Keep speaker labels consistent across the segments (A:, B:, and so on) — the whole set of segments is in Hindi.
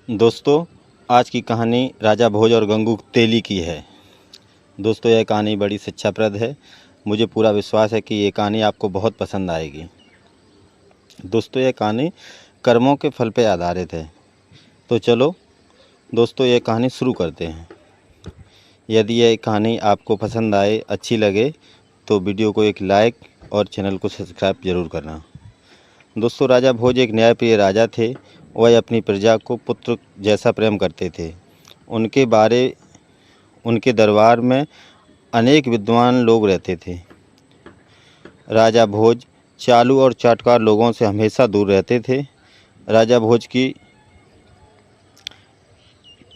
A: दोस्तों, आज की कहानी राजा भोज और गंगू तेली की है। दोस्तों, यह कहानी बड़ी शिक्षाप्रद है। मुझे पूरा विश्वास है कि ये कहानी आपको बहुत पसंद आएगी। दोस्तों, यह कहानी कर्मों के फल पर आधारित है। तो चलो दोस्तों, यह कहानी शुरू करते हैं। यदि यह कहानी आपको पसंद आए, अच्छी लगे, तो वीडियो को एक लाइक और चैनल को सब्सक्राइब जरूर करना। दोस्तों, राजा भोज एक न्यायप्रिय राजा थे। वह अपनी प्रजा को पुत्र जैसा प्रेम करते थे। उनके दरबार में अनेक विद्वान लोग रहते थे। राजा भोज चालू और चाटकार लोगों से हमेशा दूर रहते थे। राजा भोज की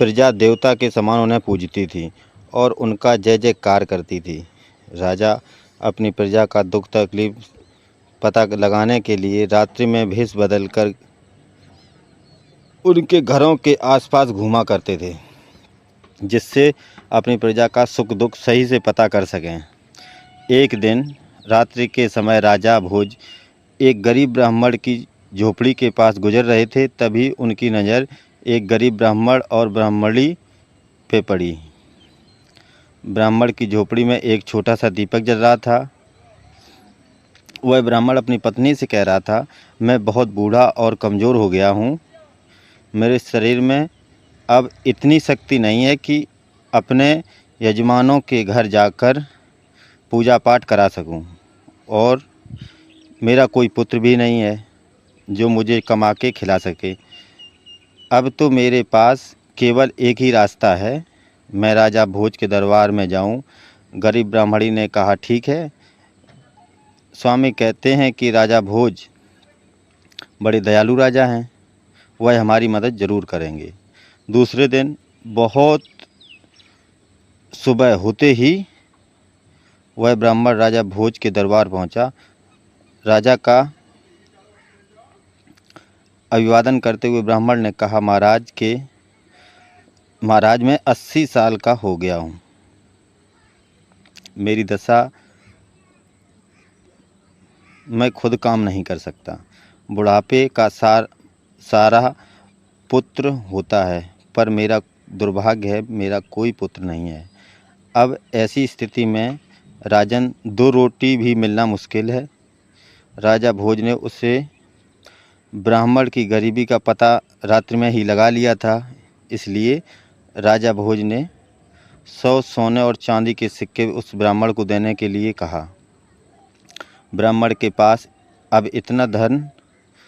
A: प्रजा देवता के समान उन्हें पूजती थी और उनका जय जयकार करती थी। राजा अपनी प्रजा का दुख तकलीफ पता लगाने के लिए रात्रि में भेष बदलकर उनके घरों के आसपास घूमा करते थे, जिससे अपनी प्रजा का सुख दुख सही से पता कर सकें। एक दिन रात्रि के समय राजा भोज एक गरीब ब्राह्मण की झोपड़ी के पास गुजर रहे थे। तभी उनकी नज़र एक गरीब ब्राह्मण और ब्राह्मणी पे पड़ी। ब्राह्मण की झोपड़ी में एक छोटा सा दीपक जल रहा था। वह ब्राह्मण अपनी पत्नी से कह रहा था, मैं बहुत बूढ़ा और कमज़ोर हो गया हूँ। मेरे शरीर में अब इतनी शक्ति नहीं है कि अपने यजमानों के घर जाकर पूजा पाठ करा सकूं, और मेरा कोई पुत्र भी नहीं है जो मुझे कमा के खिला सके। अब तो मेरे पास केवल एक ही रास्ता है, मैं राजा भोज के दरबार में जाऊं। गरीब ब्राह्मणी ने कहा, ठीक है। स्वामी कहते हैं कि राजा भोज बड़े दयालु राजा हैं, वह हमारी मदद ज़रूर करेंगे। दूसरे दिन बहुत सुबह होते ही वह ब्राह्मण राजा भोज के दरबार पहुंचा। राजा का अभिवादन करते हुए ब्राह्मण ने कहा, महाराज मैं 80 साल का हो गया हूँ। मेरी दशा मैं खुद काम नहीं कर सकता। बुढ़ापे का सारा पुत्र होता है, पर मेरा दुर्भाग्य है, मेरा कोई पुत्र नहीं है। अब ऐसी स्थिति में राजन 2 रोटी भी मिलना मुश्किल है। राजा भोज ने उसे ब्राह्मण की गरीबी का पता रात्रि में ही लगा लिया था। इसलिए राजा भोज ने 100 सोने और चांदी के सिक्के उस ब्राह्मण को देने के लिए कहा। ब्राह्मण के पास अब इतना धन